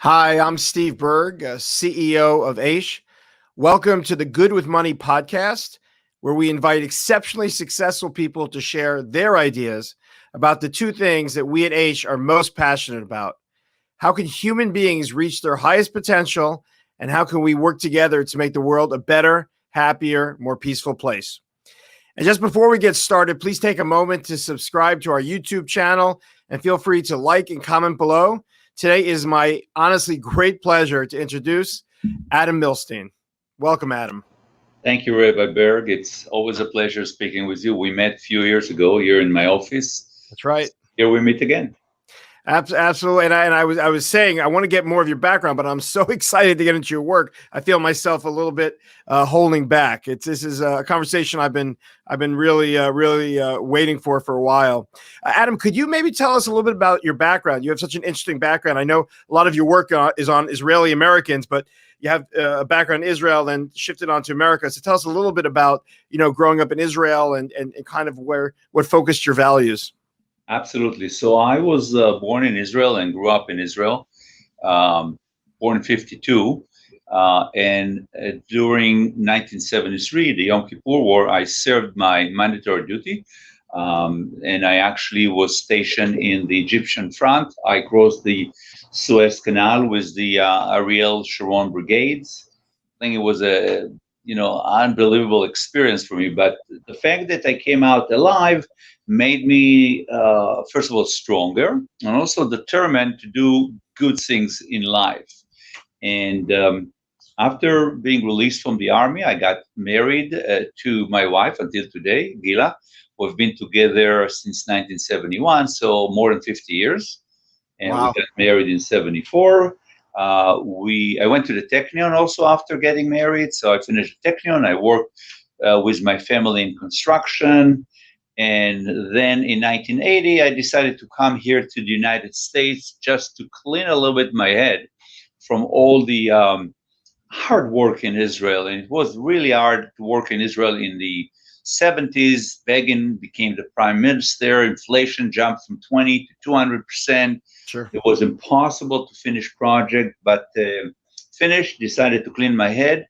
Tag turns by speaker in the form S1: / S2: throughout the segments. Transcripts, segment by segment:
S1: Hi, I'm Steve Berg, CEO of AISH. Welcome to the Good with Money podcast, where we invite exceptionally successful people to share their ideas about the two things that we at AISH are most passionate about. How can human beings reach their highest potential, and how can we work together to make the world a better, happier, more peaceful place? And just before we get started, please take a moment to subscribe to our YouTube channel and feel free to like and comment below. Today is my honestly great pleasure to introduce Adam Milstein. Welcome, Adam.
S2: Thank you, Rabbi Berg. It's always a pleasure speaking with you. We met a few years ago here in my office.
S1: That's right.
S2: Here we meet again.
S1: Absolutely. And I was saying I want to get more of your background, but I'm so excited to get into your work. I feel myself a little bit holding back. This is a conversation I've been really waiting for a while. Adam, could you maybe tell us a little bit about your background? You have such an interesting background. I know a lot of your work is on Israeli Americans, but you have a background in Israel, then shifted on to America. So tell us a little bit about growing up in Israel and kind of what focused your values.
S2: Absolutely. So I was born in Israel and grew up in Israel, born in 52. And during 1973, the Yom Kippur War, I served my mandatory duty. And I actually was stationed in the Egyptian front. I crossed the Suez Canal with the Ariel Sharon brigades. I think it was a unbelievable experience for me. But the fact that I came out alive made me, first of all, stronger and also determined to do good things in life. And after being released from the army, I got married to my wife until today, Gila. We've been together since 1971, so more than 50 years. And
S1: Wow.
S2: We got married in 74. I went to the Technion also after getting married. So I finished the Technion. I worked with my family in construction. And then in 1980, I decided to come here to the United States just to clean a little bit my head from all the hard work in Israel. And it was really hard to work in Israel in the 70s. Begin became the prime minister. Inflation jumped from 20 to 200%.
S1: Sure.
S2: It was impossible to finish project, but finished, decided to clean my head,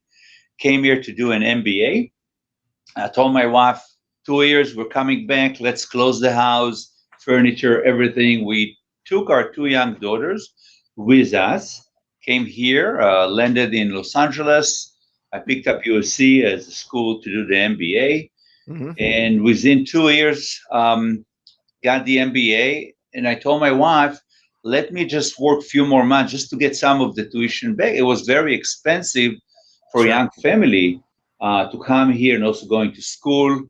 S2: came here to do an MBA. I told my wife, 2 years, we're coming back, let's close the house, furniture, everything. We took our two young daughters with us, came here, landed in Los Angeles. I picked up USC as a school to do the MBA.
S1: Mm-hmm.
S2: And within 2 years, got the MBA. And I told my wife, let me just work a few more months just to get some of the tuition back. It was very expensive for a young family to come here and also going to school.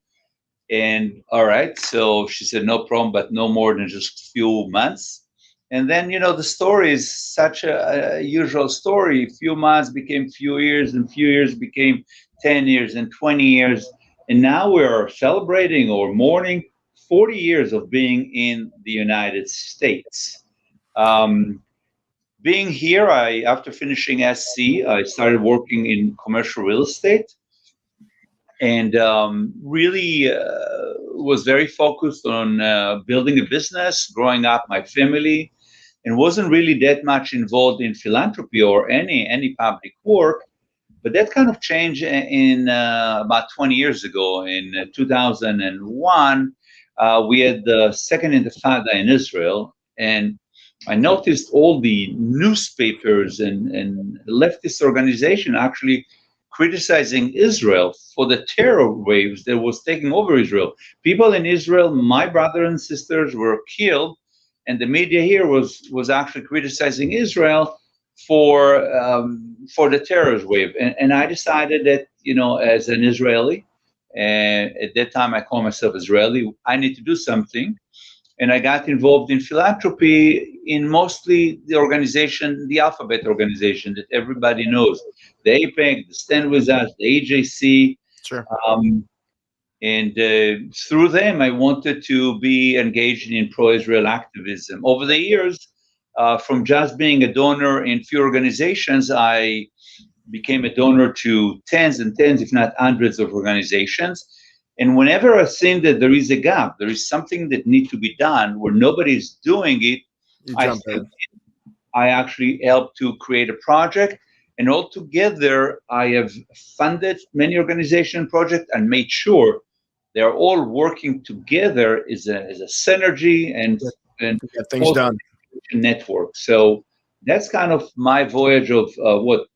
S2: And all right, so she said, no problem, but no more than just a few months. And then, the story is such a usual story. A few months became few years, and few years became 10 years and 20 years. And now we're celebrating or mourning 40 years of being in the United States. Being here, after finishing SC, I started working in commercial real estate. And really was very focused on building a business, growing up my family, and wasn't really that much involved in philanthropy or any public work. But that kind of changed in about 20 years ago. In 2001, we had the second Intifada in Israel, and I noticed all the newspapers and leftist organization actually criticizing Israel for the terror waves that was taking over Israel. People in Israel, my brother and sisters, were killed, and the media here was actually criticizing Israel for the terrorist wave. And I decided that, as an Israeli, and at that time I call myself Israeli, I need to do something. And I got involved in philanthropy in mostly the organization, the alphabet organization that everybody knows, the APEC, the Stand With Us, the AJC.
S1: Sure.
S2: And through them, I wanted to be engaged in pro-Israel activism. Over the years, from just being a donor in few organizations, I became a donor to tens and tens, if not hundreds of organizations. And whenever I think that there is a gap, there is something that needs to be done where nobody's doing it,
S1: You
S2: I
S1: jump
S2: step
S1: in.
S2: in. I actually helped to create a project. And altogether, I have funded many organization projects and made sure they're all working together as a synergy and
S1: Get things
S2: post
S1: done.
S2: network. So that's kind of my voyage of what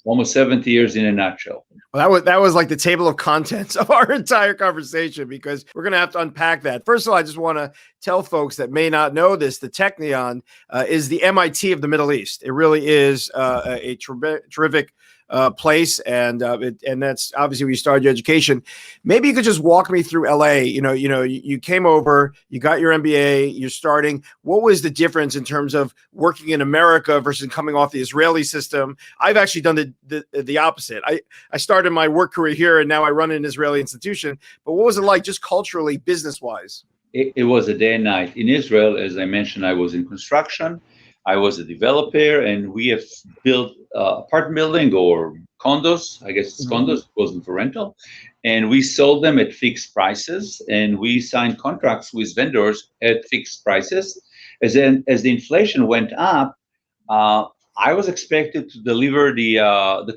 S2: almost 70 years in a nutshell.
S1: Well, that was like the table of contents of our entire conversation, because we're going to have to unpack that. First of all, I just want to tell folks that may not know this: the Technion is the MIT of the Middle East. It really is a terrific place, and that's obviously where you started your education. Maybe you could just walk me through LA. You came over, you got your MBA, you're starting. What was the difference in terms of working in America versus coming off the Israeli system? I've actually done the opposite. I started my work career here, and now I run an Israeli institution. But what was it like, just culturally, business wise?
S2: It was a day and night. In Israel, as I mentioned, I was in construction. I was a developer, and we have built apartment building or condos. I guess it's condos, it wasn't for rental. And we sold them at fixed prices, and we signed contracts with vendors at fixed prices. As the inflation went up, I was expected to deliver the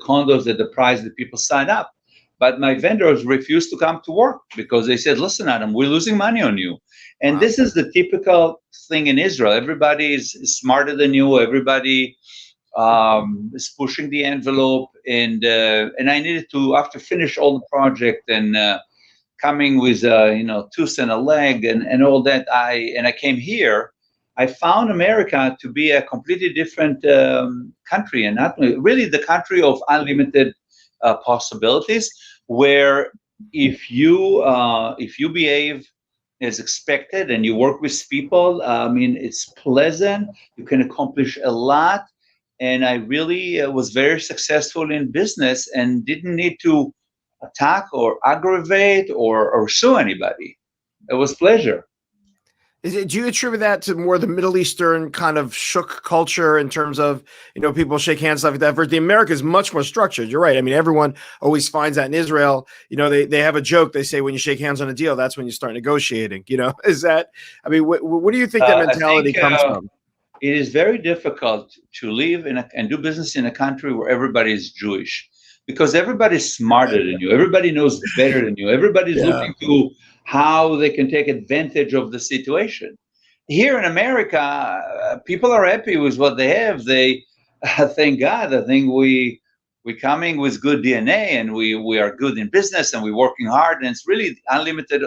S2: condos at the price that people signed up. But my vendors refused to come to work because they said, listen, Adam, we're losing money on you. And
S1: Wow.
S2: this is the typical thing in Israel. Everybody is smarter than you. Everybody is pushing the envelope. And I needed to, after finish all the project and coming with tooth and a leg and all that, I came here. I found America to be a completely different country, and not really the country of unlimited possibilities, where if you behave as expected and you work with people, I mean, it's pleasant. You can accomplish a lot, and I really was very successful in business and didn't need to attack or aggravate or sue anybody. It was pleasure.
S1: Do you attribute that to more the Middle Eastern kind of shook culture in terms of, people shake hands, stuff like that? Versus the America is much more structured. You're right. I mean, everyone always finds that in Israel. They have a joke. They say when you shake hands on a deal, that's when you start negotiating. Is that? I mean, what do you think that mentality comes from?
S2: It is very difficult to live and do business in a country where everybody is Jewish, because everybody's smarter than you. Everybody knows better than you. Everybody's looking to how they can take advantage of the situation. Here in America, people are happy with what they have. They thank God. I think we're coming with good DNA, and we are good in business, and we're working hard, and it's really unlimited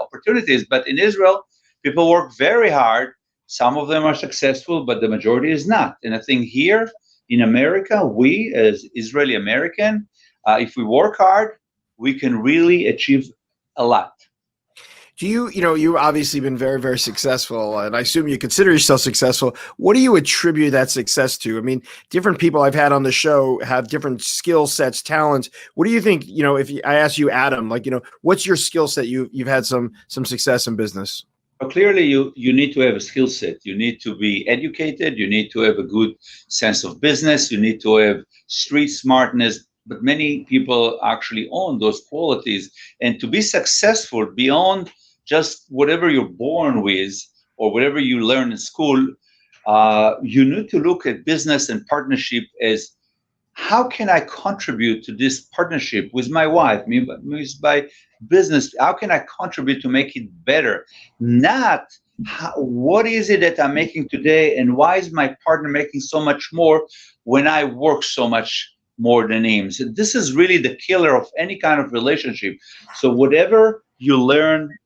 S2: opportunities. But in Israel, people work very hard. Some of them are successful, but the majority is not. And I think here in America, we as Israeli American, if we work hard, we can really achieve a lot.
S1: Do you've obviously been very, very successful, and I assume you consider yourself successful. What do you attribute that success to? I mean, different people I've had on the show have different skill sets, talents. What do you think, if I ask you, Adam, what's your skill set? You've had some success in business.
S2: But clearly, you need to have a skill set. You need to be educated. You need to have a good sense of business. You need to have street smartness. But many people actually own those qualities. And to be successful beyond just whatever you're born with or whatever you learn in school, you need to look at business and partnership as, how can I contribute to this partnership with my wife, with my business? How can I contribute to make it better? Not what is it that I'm making today, and why is my partner making so much more when I work so much more than him? So this is really the killer of any kind of relationship. So whatever you learn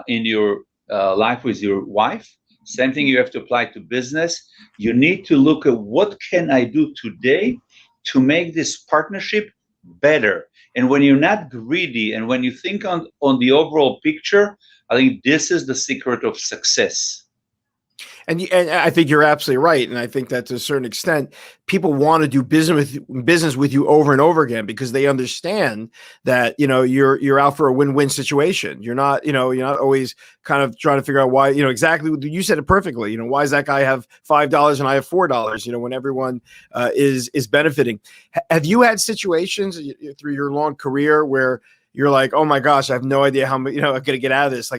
S2: in your life with your wife, same thing you have to apply to business. You need to look at, what can I do today to make this partnership better? And when you're not greedy, and when you think on the overall picture, I think this is the secret of success.
S1: And I think you're absolutely right. And I think that to a certain extent, people want to do business with you over and over again, because they understand that, you're out for a win-win situation. You're not always kind of trying to figure out why, exactly. You said it perfectly. Why does that guy have $5 and I have $4? When everyone is benefiting. Have you had situations through your long career where you're like, oh my gosh, I have no idea how I'm going to get out of this?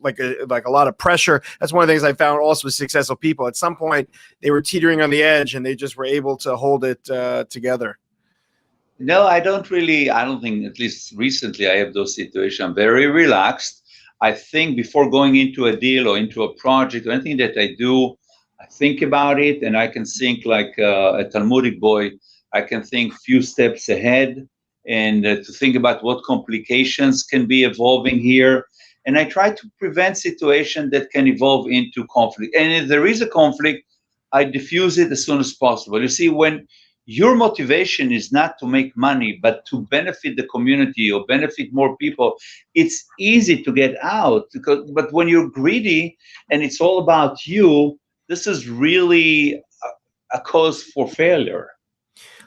S1: like a lot of pressure. That's one of the things I found also with successful people. At some point, they were teetering on the edge, and they just were able to hold it together.
S2: No, I don't think, at least recently, I have those situations. I'm very relaxed. I think before going into a deal or into a project or anything that I do, I think about it, and I can think like a Talmudic boy. I can think few steps ahead, and to think about what complications can be evolving here. And I try to prevent situations that can evolve into conflict. And if there is a conflict, I diffuse it as soon as possible. You see, when your motivation is not to make money, but to benefit the community or benefit more people, it's easy to get out. But when you're greedy and it's all about you, this is really a cause for failure.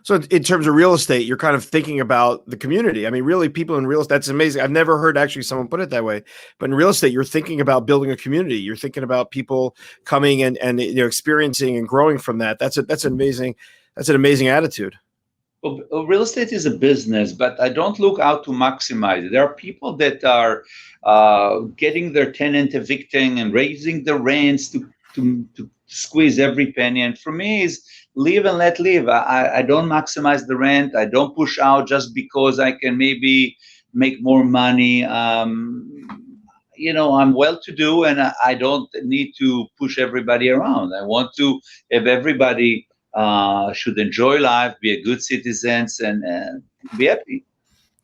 S1: So in terms of real estate, you're kind of thinking about the community. I mean, really, people in real estate, that's amazing. I've never heard actually someone put it that way. But in real estate, you're thinking about building a community. You're thinking about people coming and experiencing and growing from that. That's amazing. That's an amazing attitude.
S2: Well, real estate is a business, but I don't look out to maximize it. There are people that are getting their tenant evicting and raising the rents to squeeze every penny. And for me, is live and let live. I don't maximize the rent. I don't push out just because I can maybe make more money. I'm well-to-do, and I don't need to push everybody around. I want to have everybody should enjoy life, be a good citizens, and be happy.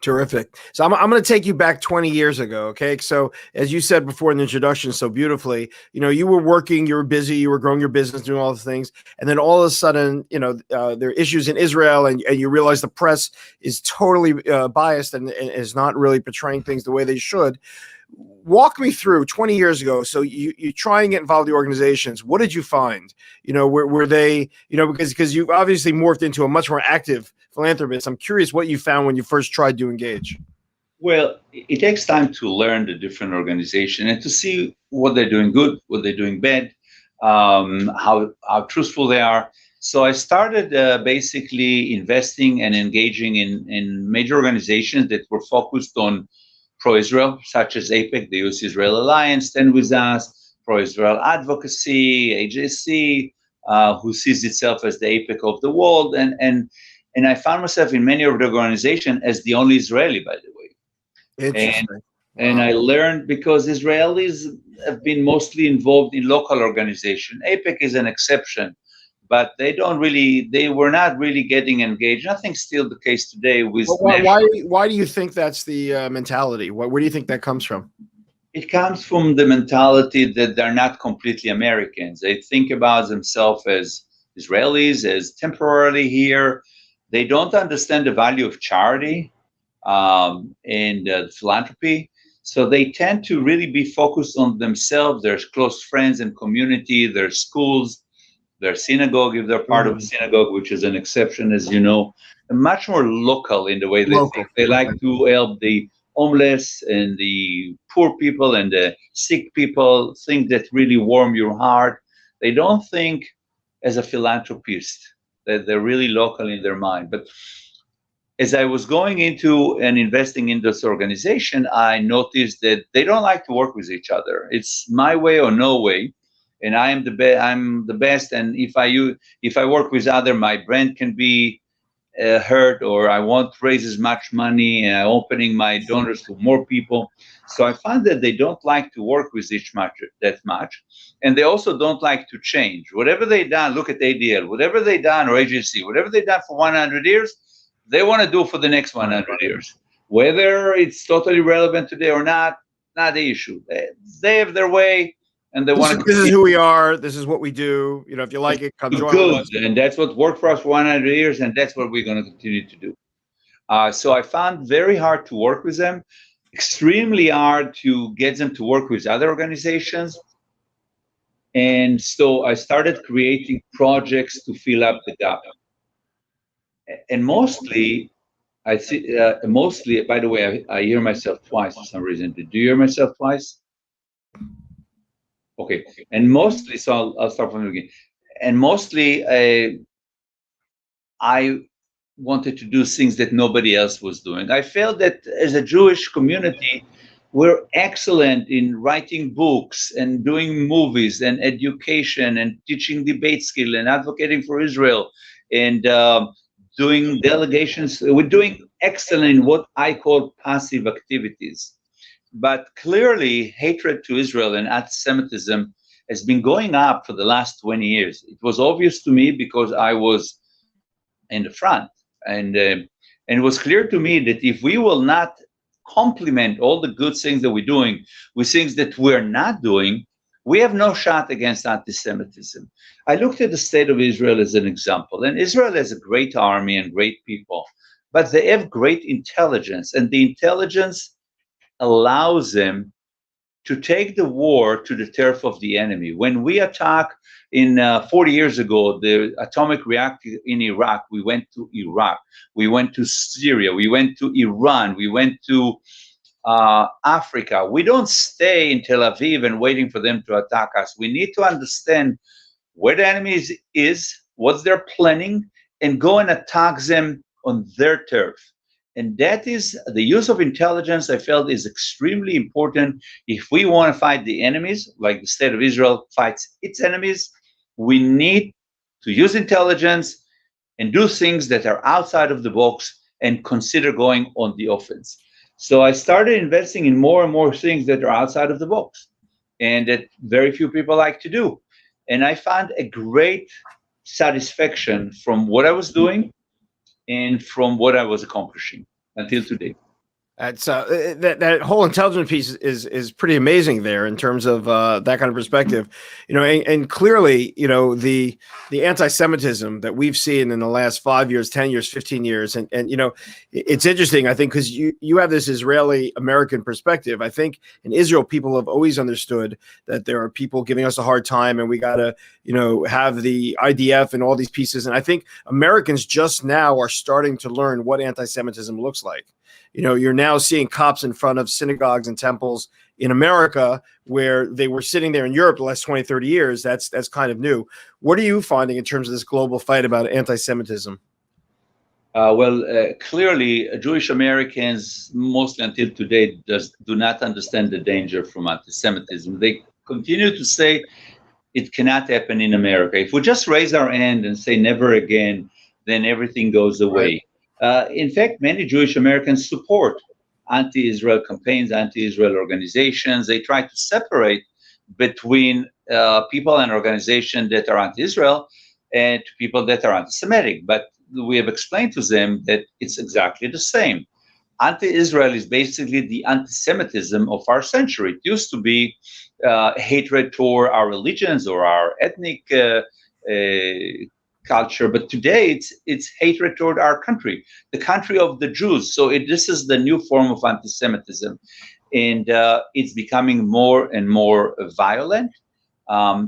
S1: Terrific. So I'm going to take you back 20 years ago. Okay. So as you said before in the introduction so beautifully, you were working, you were busy, you were growing your business, doing all the things. And then all of a sudden, there are issues in Israel, and you realize the press is totally biased and is not really portraying things the way they should. Walk me through 20 years ago. So you try and get involved in the organizations. What did you find? Were they, because you obviously morphed into a much more active philanthropist. I'm curious what you found when you first tried to engage.
S2: Well, it takes time to learn the different organization and to see what they're doing good, what they're doing bad, how truthful they are. So I started basically investing and engaging in major organizations that were focused on pro-Israel, such as APEC, the U.S.-Israel Alliance, Stand With Us, pro-Israel Advocacy, AJC, who sees itself as the APEC of the world. And I found myself in many of the organizations as the only Israeli, by the way.
S1: Interesting.
S2: And I learned because Israelis have been mostly involved in local organization. APEC is an exception, but they were not really getting engaged. I think still the case today with
S1: why do you think that's the mentality? Where do you think that comes from?
S2: It comes from the mentality that they're not completely Americans. They think about themselves as Israelis, as temporarily here. They don't understand the value of charity and philanthropy. So they tend to really be focused on themselves, their close friends and community, their schools, their synagogue, if they're part of a synagogue, which is an exception, as you know, and much more local in the way they think. They like to help the homeless and the poor people and the sick people, things that really warm your heart. They don't think as a philanthropist, that they're really local in their mind. But as I was going into and investing in this organization, I noticed that they don't like to work with each other. It's my way or no way. And I am I'm the best. And if I work with other, my brand can be hurt, or I won't raise as much money, and I'm opening my donors to more people. So I found that they don't like to work with that much. And they also don't like to change. Whatever they done, look at ADL, whatever they done, or agency, whatever they done for 100 years, they want to do for the next 100 years. Whether it's totally relevant today or not the issue. They have their way. And they want to.
S1: This is who we are. This is what we do. If you like it, come join us.
S2: And that's what worked for us for 100 years, and that's what we're going to continue to do. So I found very hard to work with them, extremely hard to get them to work with other organizations. And so I started creating projects to fill up the gap. And mostly, by the way, I hear myself twice for some reason. Did you hear myself twice? Okay, and mostly, so I'll start from the beginning. And mostly, I wanted to do things that nobody else was doing. I felt that as a Jewish community, we're excellent in writing books and doing movies and education and teaching debate skill and advocating for Israel and doing delegations. We're doing excellent in what I call passive activities. But clearly, hatred to Israel and anti-Semitism has been going up for the last 20 years. It was obvious to me because I was in the front, and it was clear to me that if we will not complement all the good things that we're doing with things that we're not doing, we have no shot against anti-Semitism. I looked at the state of Israel as an example, and Israel has a great army and great people, but they have great intelligence, and the intelligence allows them to take the war to the turf of the enemy. When we attack in 40 years ago, the atomic reactor in Iraq, we went to Iraq, we went to Syria, we went to Iran, we went to Africa. We don't stay in Tel Aviv and waiting for them to attack us. We need to understand where the enemy is, what they're planning, and go and attack them on their turf. And that is the use of intelligence, I felt, is extremely important. If we want to fight the enemies, like the state of Israel fights its enemies, we need to use intelligence and do things that are outside of the box and consider going on the offense. So I started investing in more and more things that are outside of the box and that very few people like to do. And I found a great satisfaction from what I was doing and from what I was accomplishing until today.
S1: That's that whole intelligence piece is pretty amazing there in terms of that kind of perspective, and clearly, the anti-Semitism that we've seen in the last 5 years, 10 years, 15 years, and it's interesting, I think, because you have this Israeli American perspective. I think in Israel, people have always understood that there are people giving us a hard time, and we got to have the IDF and all these pieces. And I think Americans just now are starting to learn what anti-Semitism looks like. You're now seeing cops in front of synagogues and temples in America where they were sitting there in Europe the last 20, 30 years. That's kind of new. What are you finding in terms of this global fight about anti-Semitism?
S2: Clearly, Jewish Americans, mostly until today, do not understand the danger from anti-Semitism. They continue to say it cannot happen in America. If we just raise our hand and say never again, then everything goes away. Right. In fact, many Jewish Americans support anti-Israel campaigns, anti-Israel organizations. They try to separate between people and organizations that are anti-Israel and people that are anti-Semitic. But we have explained to them that it's exactly the same. Anti-Israel is basically the anti-Semitism of our century. It used to be hatred toward our religions or our ethnic culture, but today it's hatred toward our country, the country of the Jews. So this is the new form of anti-Semitism, and it's becoming more and more violent.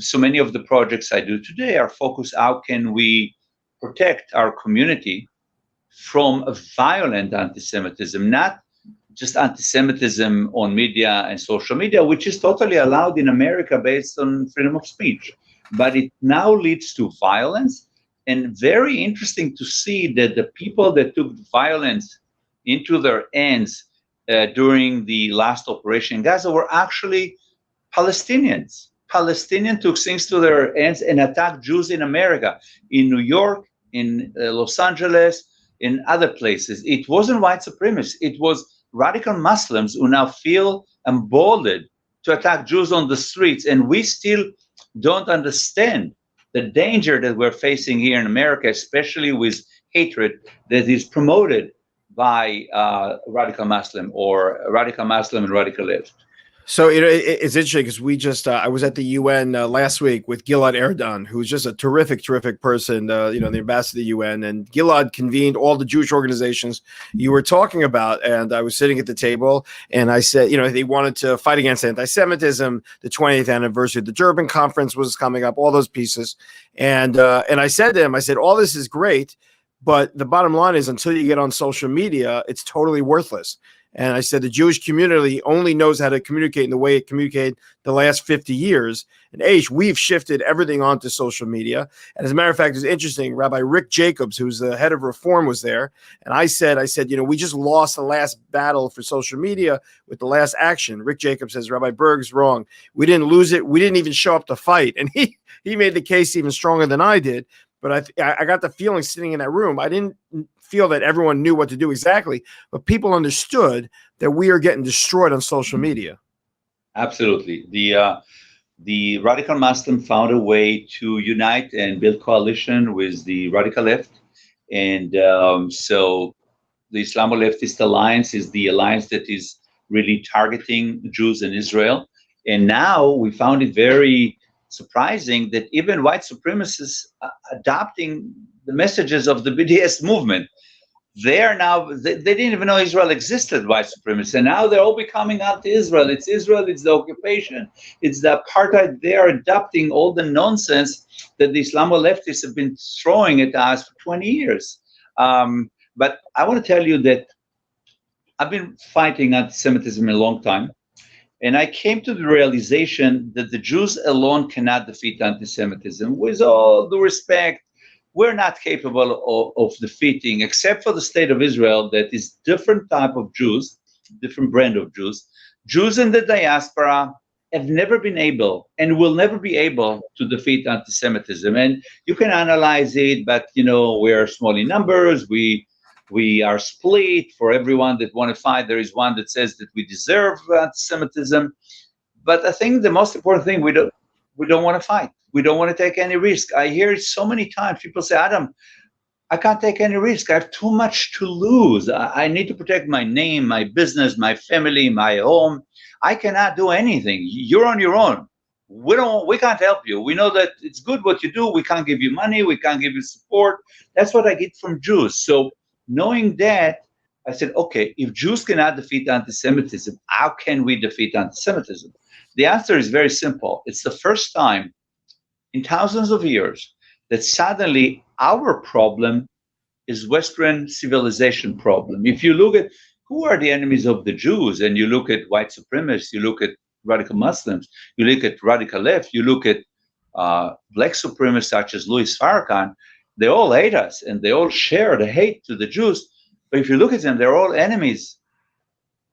S2: So many of the projects I do today are focused, how can we protect our community from a violent anti-Semitism, not just anti-Semitism on media and social media, which is totally allowed in America based on freedom of speech, but it now leads to violence. And very interesting to see that the people that took violence into their hands during the last operation in Gaza were actually Palestinians. Palestinians took things to their hands and attacked Jews in America, in New York, in Los Angeles, in other places. It wasn't white supremacists. It was radical Muslims who now feel emboldened to attack Jews on the streets. And we still don't understand the danger that we're facing here in America, especially with hatred that is promoted by radical Muslim and radical left.
S1: So it's interesting because we just I was at the UN last week with Gilad Erdan, who's just a terrific person, the ambassador to the UN, and Gilad convened all the Jewish organizations you were talking about, and I was sitting at the table, and I said, they wanted to fight against anti-Semitism. The 20th anniversary of the Durban conference was coming up, all those pieces, and I said to him, I said, all this is great, but the bottom line is until you get on social media, it's totally worthless. And I said, the Jewish community only knows how to communicate in the way it communicated the last 50 years. And we've shifted everything onto social media. And as a matter of fact, it's interesting. Rabbi Rick Jacobs, who's the head of Reform, was there. And I said, we just lost the last battle for social media with the last action. Rick Jacobs says, Rabbi Berg's wrong. We didn't lose it. We didn't even show up to fight. And he made the case even stronger than I did. But I got the feeling sitting in that room, I didn't feel that everyone knew what to do exactly, but people understood that we are getting destroyed on social media.
S2: Absolutely. The radical Muslim found a way to unite and build coalition with the radical left. And so the Islamo-Leftist Alliance is the alliance that is really targeting Jews in Israel. And now we found it very surprising that even white supremacists are adopting the messages of the BDS movement. They didn't even know Israel existed, white supremacists, and now they're all becoming anti-Israel. It's Israel, it's the occupation, it's the apartheid. They are adopting all the nonsense that the Islamo-leftists have been throwing at us for 20 years. But I want to tell you that I've been fighting anti-Semitism a long time. And I came to the realization that the Jews alone cannot defeat anti-Semitism. With all due respect, we're not capable of defeating, except for the state of Israel, that is different type of Jews, different brand of Jews. Jews in the diaspora have never been able and will never be able to defeat anti-Semitism. And you can analyze it, but we're small in numbers. We are split. For everyone that want to fight, there is one that says that we deserve anti-Semitism. But I think the most important thing, we don't want to fight. We don't want to take any risk. I hear it so many times. People say, Adam, I can't take any risk. I have too much to lose. I need to protect my name, my business, my family, my home. I cannot do anything. You're on your own. We can't help you. We know that it's good what you do. We can't give you money. We can't give you support. That's what I get from Jews. So knowing that, I said, okay, if Jews cannot defeat anti-Semitism, how can we defeat anti-Semitism? The answer is very simple. It's the first time in thousands of years that suddenly our problem is Western civilization problem. If you look at who are the enemies of the Jews, and you look at white supremacists, you look at radical Muslims, you look at radical left, you look at black supremacists such as Louis Farrakhan, they all hate us and they all share the hate to the Jews. But if you look at them, they're all enemies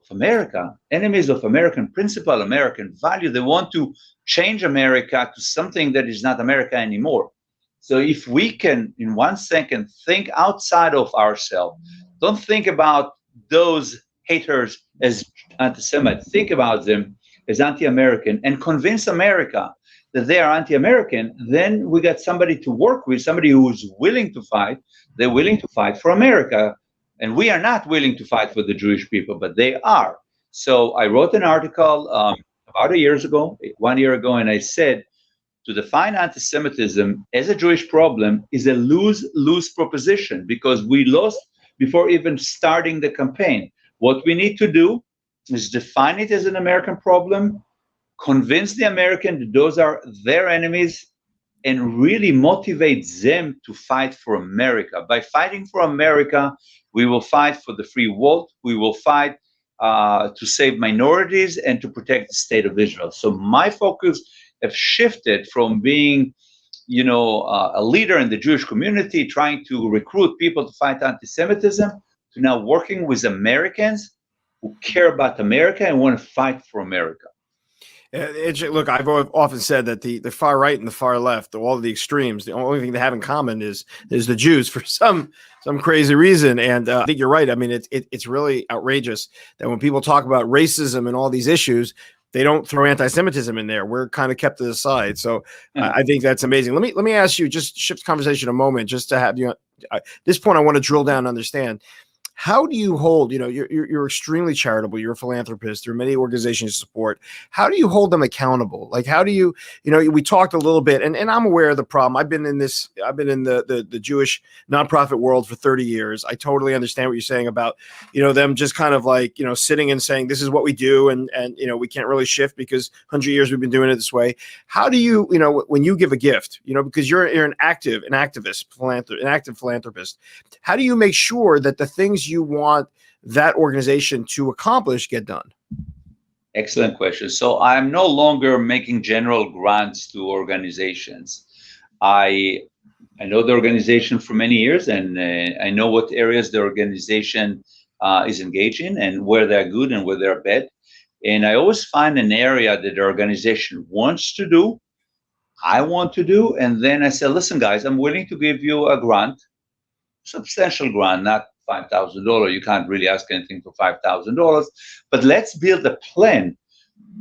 S2: of America, enemies of American principle, American value. They want to change America to something that is not America anymore. So if we can, in 1 second, think outside of ourselves, don't think about those haters as anti-Semites, think about them as anti-American and convince America that they are anti-American, then we got somebody to work with, somebody who is willing to fight. They're willing to fight for America. And we are not willing to fight for the Jewish people, but they are. So I wrote an article about 1 year ago, and I said, to define anti-Semitism as a Jewish problem is a lose-lose proposition, because we lost before even starting the campaign. What we need to do is define it as an American problem, convince the American that those are their enemies, and really motivate them to fight for America. By fighting for America, we will fight for the free world. We will fight to save minorities and to protect the state of Israel. So my focus have shifted from being, a leader in the Jewish community, trying to recruit people to fight anti-Semitism, to now working with Americans who care about America and want to fight for America.
S1: Look, I've often said that the far right and the far left, all of the extremes, the only thing they have in common is the Jews for some crazy reason. And I think you're right. I mean, it's really outrageous that when people talk about racism and all these issues, they don't throw anti-Semitism in there. We're kind of kept to the side. So I think that's amazing. Let me ask you, just shift conversation a moment, just to have at this point, I want to drill down and understand. How do you hold, you're extremely charitable, you're a philanthropist, there are many organizations you support. How do you hold them accountable? Like, how do you, we talked a little bit, and I'm aware of the problem. I've been in the Jewish nonprofit world for 30 years. I totally understand what you're saying about, them just kind of like, sitting and saying, this is what we do. And we can't really shift because 100 years we've been doing it this way. How do you, when you give a gift, because you're an active philanthropist, how do you make sure that the things you want that organization to accomplish get done?
S2: Excellent question. So I'm no longer making general grants to organizations. I I know the organization for many years, and I know what areas the organization is engaged in, and where they're good and where they're bad. And I always find an area that the organization wants to do, I want to do, and then I say, listen, guys, I'm willing to give you a grant, substantial grant, not $5,000. You can't really ask anything for $5,000, but let's build a plan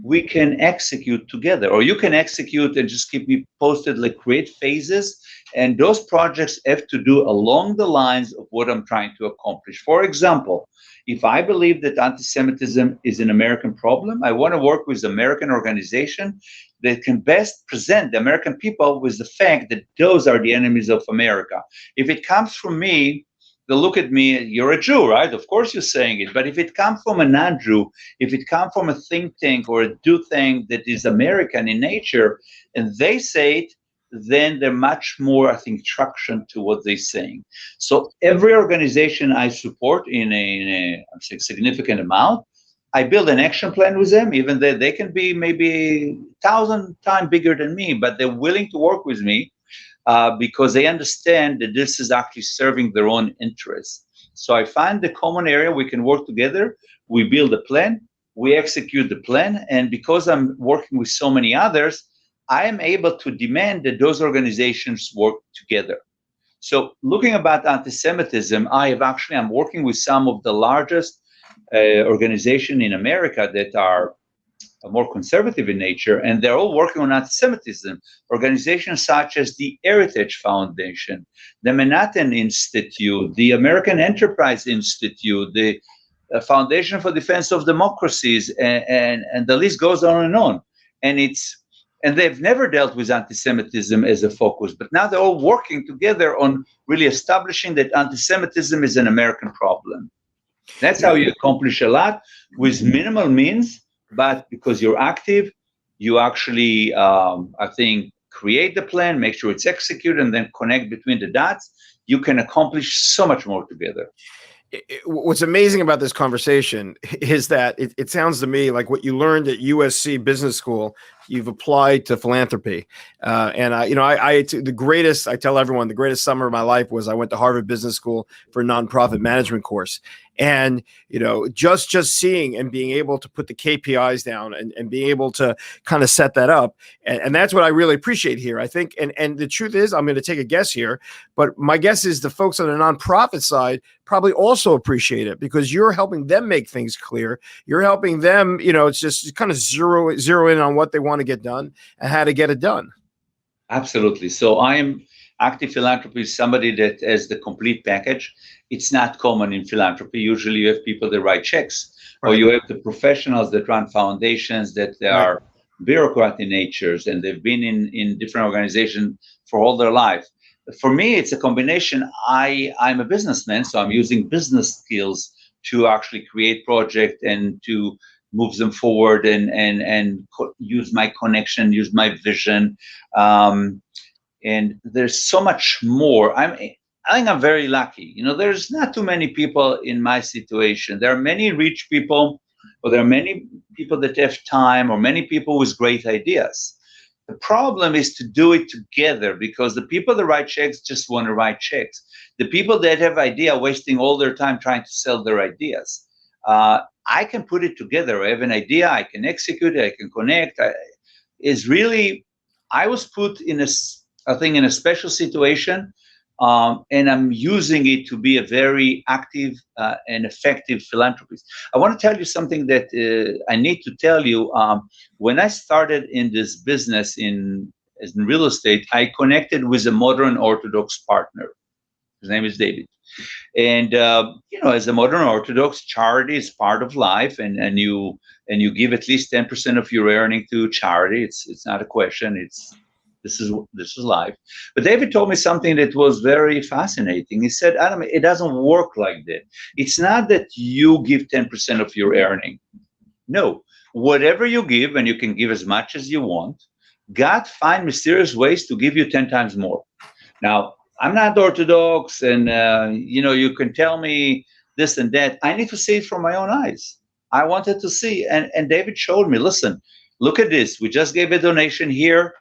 S2: we can execute together, or you can execute and just keep me posted, like create phases. And those projects have to do along the lines of what I'm trying to accomplish. For example, if I believe that anti-Semitism is an American problem, I want to work with American organization that can best present the American people with the fact that those are the enemies of America. If it comes from me, they'll look at me, you're a Jew, right? Of course you're saying it. But if it comes from a non-Jew, if it comes from a think tank or a do thing that is American in nature, and they say it, then they're much more, I think, traction to what they're saying. So every organization I support in a significant amount, I build an action plan with them, even though they can be maybe 1,000 times bigger than me, but they're willing to work with me because they understand that this is actually serving their own interests. So I find the common area we can work together. We build a plan, we execute the plan, and because I'm working with so many others, I am able to demand that those organizations work together. So looking about anti-Semitism, I'm working with some of the largest organizations in America that are more conservative in nature, and they're all working on anti-Semitism. Organizations such as the Heritage Foundation, the Manhattan Institute, the American Enterprise Institute, the Foundation for Defense of Democracies, and the list goes on and on. And they've never dealt with anti-Semitism as a focus, but now they're all working together on really establishing that anti-Semitism is an American problem. That's how you accomplish a lot with minimal means, but because you're active, you actually, I think, create the plan, make sure it's executed, and then connect between the dots. You can accomplish so much more together.
S1: What's amazing about this conversation is that it sounds to me like what you learned at USC Business School, you've applied to philanthropy. And the greatest, I tell everyone, the greatest summer of my life was I went to Harvard Business School for a nonprofit management course. And, just seeing and being able to put the KPIs down and being able to kind of set that up. And that's what I really appreciate here. I think, and the truth is, I'm going to take a guess here, but my guess is the folks on the nonprofit side probably also appreciate it because you're helping them make things clear. You're helping them, it's just kind of zero in on what they want to get done and how to get it done.
S2: Absolutely. So I am active philanthropy is somebody that has the complete package. It's not common in philanthropy. Usually you have people that write checks, right, or you have the professionals that run foundations that they are bureaucrat in natures and they've been in different organizations for all their life. For me, it's a combination. I'm a businessman, so I'm using business skills to actually create projects and to move them forward and use my connection, use my vision. And there's so much more. I think I'm very lucky. There's not too many people in my situation. There are many rich people, or there are many people that have time, or many people with great ideas. The problem is to do it together because the people that write checks just want to write checks. The people that have idea wasting all their time trying to sell their ideas. I can put it together. I have an idea. I can execute it. I can connect. I was put in a special situation, and I'm using it to be a very active and effective philanthropist. I want to tell you something that I need to tell you. When I started in this business in real estate, I connected with a modern Orthodox partner. His name is David. And as a modern Orthodox, charity is part of life, and you give at least 10% of your earning to charity. It's not a question. This is life. But David told me something that was very fascinating. He said, Adam, it doesn't work like that. It's not that you give 10% of your earning. No, whatever you give, and you can give as much as you want, God finds mysterious ways to give you 10 times more. Now, I'm not Orthodox, and you can tell me this and that. I need to see it from my own eyes. I wanted to see. And David showed me, listen, look at this. We just gave a donation here.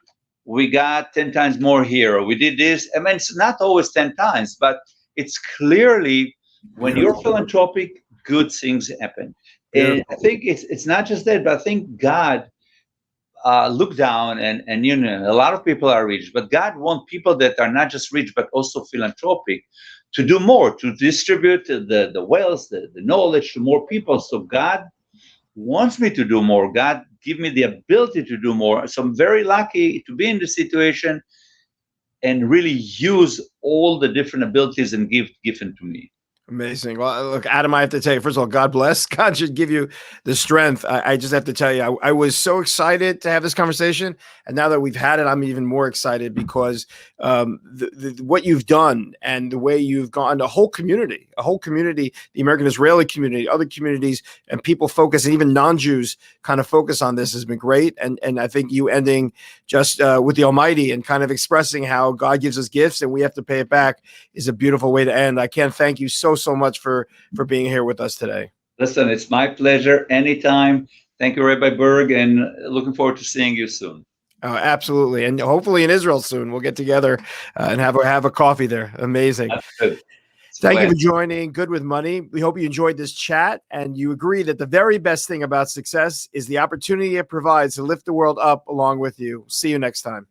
S2: We got 10 times more here. Or we did this. I mean, it's not always 10 times, but it's clearly when you're philanthropic, good things happen. And I think it's not just that, but I think God look down and a lot of people are rich, but God wants people that are not just rich, but also philanthropic to do more, to distribute the wealth, the knowledge to more people. So God wants me to do more. God give me the ability to do more. So I'm very lucky to be in this situation and really use all the different abilities and gift given to me.
S1: Amazing. Well, look, Adam, I have to tell you, first of all, God bless. God should give you the strength. I just have to tell you, I was so excited to have this conversation. And now that we've had it, I'm even more excited because what you've done and the way you've gone, a whole community, the American Israeli community, other communities, and people focus, and even non-Jews kind of focus on this has been great. And I think you ending just with the Almighty and kind of expressing how God gives us gifts and we have to pay it back is a beautiful way to end. I can't thank you so much for being here with us today.
S2: Listen, it's my pleasure anytime. Thank you, Rabbi Berg, and looking forward to seeing you soon.
S1: Absolutely. And hopefully in Israel soon. We'll get together and have a coffee there. Amazing.
S2: That's good.
S1: Thank you for joining Good with Money. We hope you enjoyed this chat and you agree that the very best thing about success is the opportunity it provides to lift the world up along with you. See you next time.